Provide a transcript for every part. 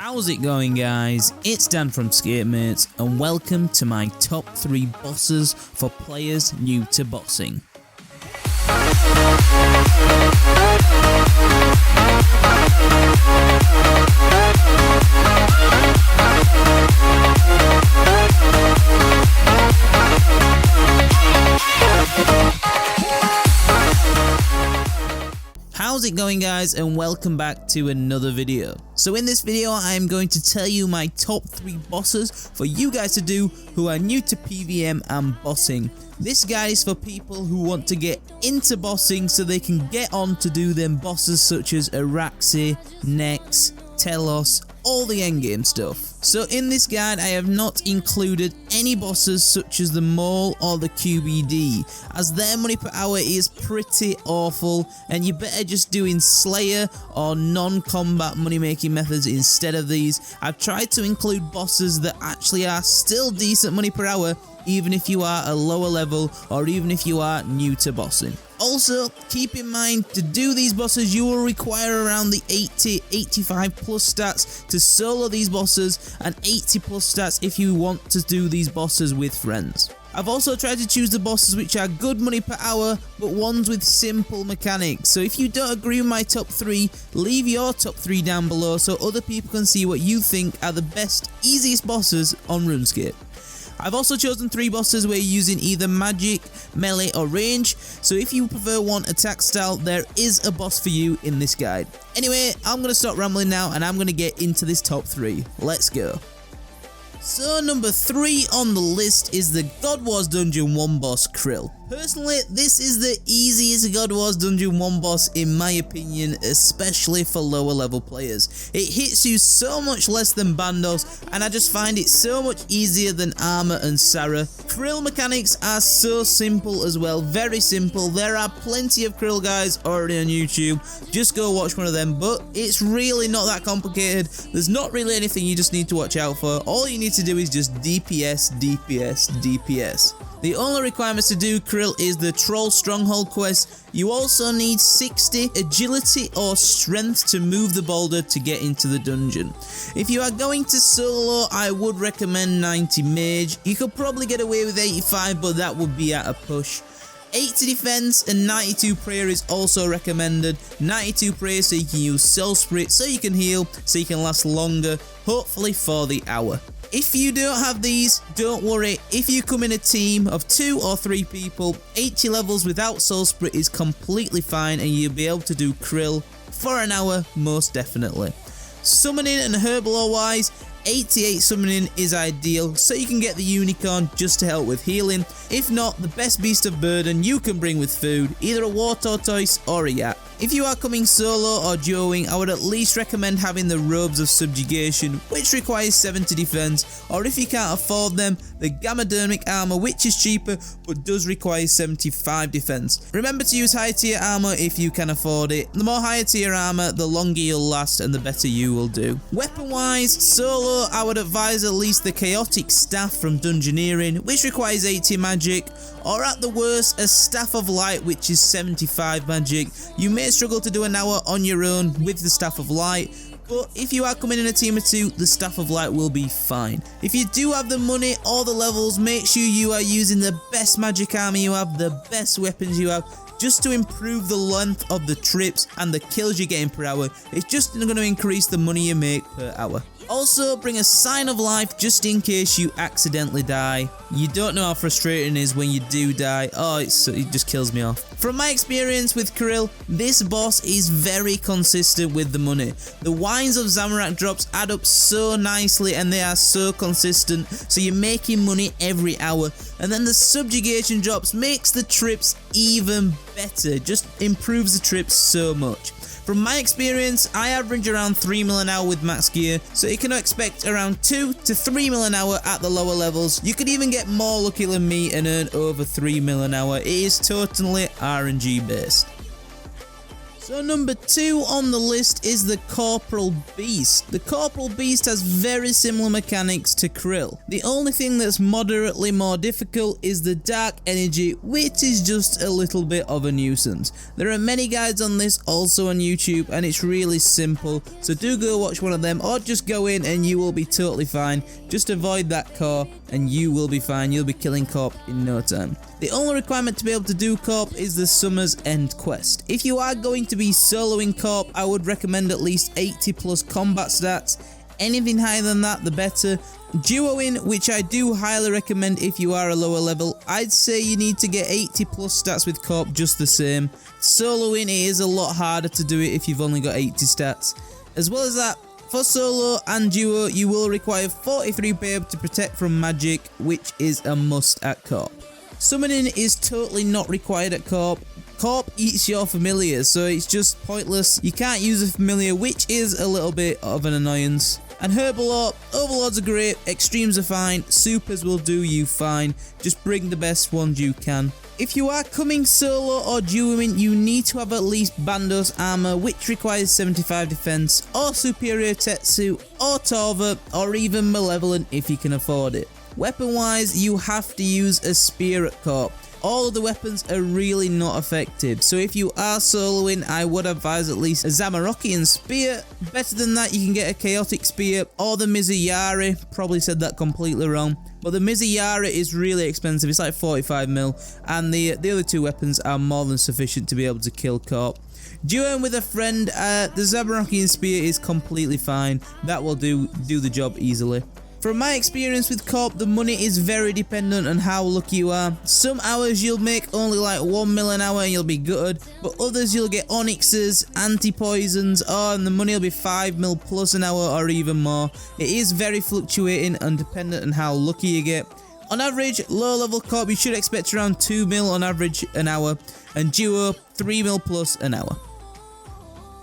How's it going, guys? It's Dan from Scape, and welcome to my top 3 bosses for players new to bossing. How's it going, guys, and welcome back to another video. So in this video I am going to tell you my top 3 bosses for you guys to do who are new to PvM and bossing. This guide is for people who want to get into bossing so they can get on to do them bosses such as Araxi, Nex, Telos, all the endgame stuff. So in this guide I have not included any bosses such as the Mole or the QBD, as their money per hour is pretty awful and you better just doing Slayer or non-combat money making methods instead of these. I've tried to include bosses that actually are still decent money per hour even if you are a lower level or even if you are new to bossing. Also, keep in mind, to do these bosses you will require around the 80-85 plus stats to solo these bosses and 80 plus stats if you want to do these bosses with friends. I've also tried to choose the bosses which are good money per hour but ones with simple mechanics, so if you don't agree with my top 3, leave your top 3 down below so other people can see what you think are the best, easiest bosses on Runescape. I've also chosen 3 bosses where you're using either magic, melee or range, so if you prefer one attack style, there is a boss for you in this guide. Anyway, I'm going to stop rambling now and I'm going to get into this top 3. Let's go. So number 3 on the list is the God Wars Dungeon 1 boss KRIL. Personally, this is the easiest God Wars Dungeon 1 boss in my opinion, especially for lower level players. It hits you so much less than Bandos, and I just find it so much easier than Armor and Sarah. KRIL mechanics are so simple as well, very simple. There are plenty of KRIL guys already on YouTube, just go watch one of them, but it's really not that complicated. There's not really anything you just need to watch out for. All you need to do is just DPS, DPS, DPS. The only requirements to do KRIL is the Troll Stronghold quest. You also need 60 agility or strength to move the boulder to get into the dungeon. If you are going to solo, I would recommend 90 mage. You could probably get away with 85, but that would be at a push. 80 defense and 92 prayer is also recommended. 92 prayer so you can use soul spirit so you can heal, so you can last longer, hopefully for the hour. If you don't have these, don't worry. If you come in a team of 2 or 3 people, 80 levels without soul spirit is completely fine and you'll be able to do KRIL for an hour most definitely. Summoning and herblore wise, 88 summoning is ideal so you can get the unicorn just to help with healing. If not, the best beast of burden you can bring with food, either a war tortoise or a yak. If you are coming solo or duoing, I would at least recommend having the robes of subjugation, which requires 70 defense, or if you can't afford them, the gammadermic armor, which is cheaper but does require 75 defense. Remember to use high tier armor if you can afford it. The more higher tier armor, the longer you'll last and the better you will do. Weapon wise, solo, I would advise at least the chaotic staff from dungeoneering, which requires 80 magic, or at the worst, a staff of light, which is 75 magic. You may struggle to do an hour on your own with the staff of light, but if you are coming in a team of 2, the staff of light will be fine. If you do have the money or the levels, make sure you are using the best magic armor you have, the best weapons you have, just to improve the length of the trips and the kills you're getting per hour. It's just going to increase the money you make per hour. Also, bring a sign of life just in case you accidentally die. You don't know how frustrating it is when you do die. Oh, it just kills me off. From my experience with KRIL, this boss is very consistent with the money. The wines of Zammarac drops add up so nicely and they are so consistent, so you're making money every hour. And then the subjugation drops makes the trips even better, just improves the trips so much. From my experience, I average around 3 mil an hour with max gear, so you can expect around 2 to 3 mil an hour at the lower levels. You could even get more lucky than me and earn over 3 mil an hour. It is totally RNG based. So number 2 on the list is the Corporal Beast. The Corporal Beast has very similar mechanics to KRIL. The only thing that's moderately more difficult is the Dark Energy, which is just a little bit of a nuisance. There are many guides on this also on YouTube, and it's really simple, so do go watch one of them or just go in and you will be totally fine. Just avoid that core and you will be fine. You'll be killing Corp in no time. The only requirement to be able to do Corp is the Summer's End quest. If you are going to be soloing Corp, I would recommend at least 80 plus combat stats. Anything higher than that, the better. Duoing, which I do highly recommend if you are a lower level, I'd say you need to get 80 plus stats with Corp just the same. Soloing, it is a lot harder to do it if you've only got 80 stats. As well as that, for solo and duo, you will require 43 babe to protect from magic, which is a must at Corp. Summoning is totally not required at Corp. Corp eats your familiar, so it's just pointless. You can't use a familiar, which is a little bit of an annoyance. And Overlords are great, extremes are fine, supers will do you fine. Just bring the best ones you can. If you are coming solo or duoing, you need to have at least Bandos armor, which requires 75 defense, or superior Tetsu, or Torva, or even Malevolent if you can afford it. Weapon wise, you have to use a spear at Corp. All of the weapons are really not effective, so if you are soloing, I would advise at least a Zammarakian spear. Better than that, you can get a chaotic spear or the Mizuyari. Probably said that completely wrong, but the Mizuyari is really expensive. It's like 45 mil, and the other two weapons are more than sufficient to be able to kill Corp. Duoing with a friend, the Zammarakian spear is completely fine. That will do the job easily. From my experience with Corp, the money is very dependent on how lucky you are. Some hours you'll make only like 1 mil an hour and you'll be gutted, but others you'll get onyxes, anti-poisons, and the money will be 5 mil plus an hour or even more. It is very fluctuating and dependent on how lucky you get. On average, low level Corp you should expect around 2 mil on average an hour, and duo 3 mil plus an hour.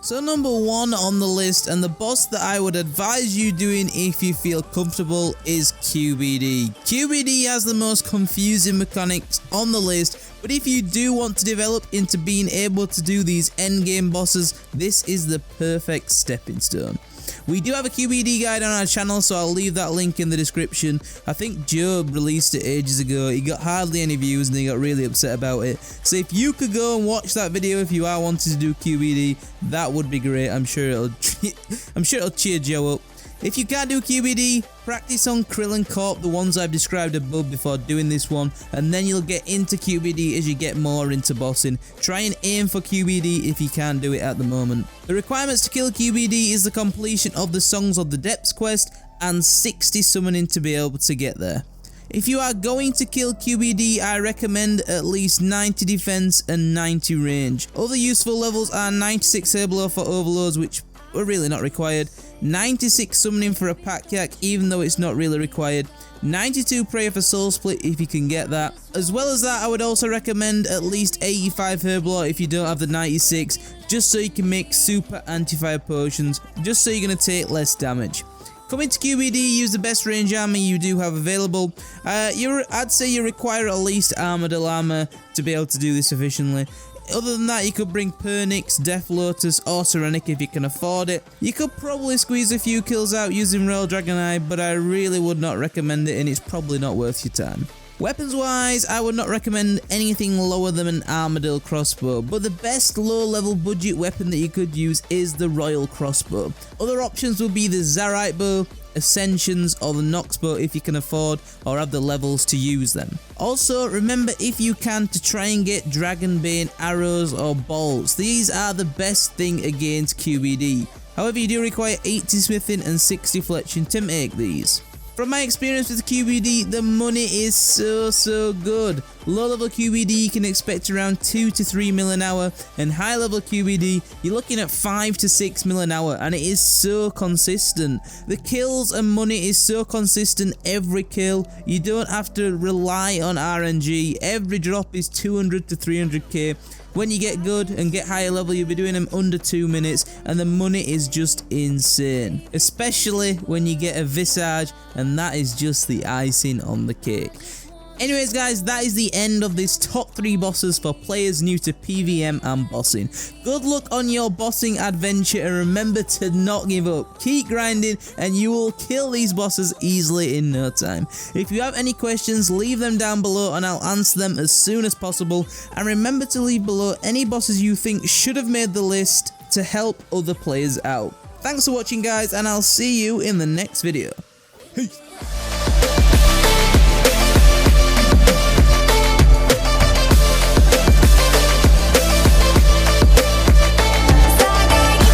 So number 1 on the list, and the boss that I would advise you doing if you feel comfortable, is QBD. QBD has the most confusing mechanics on the list, but if you do want to develop into being able to do these endgame bosses, this is the perfect stepping stone. We do have a QBD guide on our channel, so I'll leave that link in the description. I think Job released it ages ago. He got hardly any views and he got really upset about it. So if you could go and watch that video if you are wanting to do QBD, that would be great. I'm sure it'll cheer Joe up. If you can't do QBD, practice on KRIL and Corp, the ones I've described above before doing this one, and then you'll get into QBD as you get more into bossing. Try and aim for QBD if you can't do it at the moment. The requirements to kill QBD is the completion of the Songs of the Depths quest and 60 summoning to be able to get there. If you are going to kill QBD, I recommend at least 90 defense and 90 range. Other useful levels are 96 Herbalo for Overlords, which are really not required, 96 summoning for a pack yak even though it's not really required, 92 prayer for soul split if you can get that. As well as that, I would also recommend at least 85 Herbalo if you don't have the 96, just so you can make super anti-fire potions, just so you're going to take less damage. Coming to QBD, use the best range armor you do have available. I'd say you require at least armored armor to be able to do this efficiently. Other than that, you could bring Pernix, Death Lotus, or Serenic if you can afford it. You could probably squeeze a few kills out using Royal Dragon Eye, but I really would not recommend it, and it's probably not worth your time. Weapons wise, I would not recommend anything lower than an Armadillo crossbow, but the best low level budget weapon that you could use is the Royal Crossbow. Other options would be the Zarite Bow, Ascensions, or the Nox Bow if you can afford or have the levels to use them. Also, remember if you can to try and get Dragonbane arrows or bolts. These are the best thing against QBD. However, you do require 80 smithing and 60 fletching to make these. From my experience with QBD, the money is so good. Low level QBD you can expect around 2 to 3 mil an hour, and high level QBD you're looking at 5 to 6 mil an hour, and it is so consistent. The kills and money is so consistent every kill. You don't have to rely on RNG. Every drop is 200 to 300k. When you get good and get higher level, you'll be doing them under 2 minutes, and the money is just insane. Especially when you get a Visage, and that is just the icing on the cake. Anyways guys, that is the end of this top 3 bosses for players new to PVM and bossing. Good luck on your bossing adventure and remember to not give up. Keep grinding and you will kill these bosses easily in no time. If you have any questions, leave them down below and I'll answer them as soon as possible. And remember to leave below any bosses you think should have made the list to help other players out. Thanks for watching guys, and I'll see you in the next video. Peace.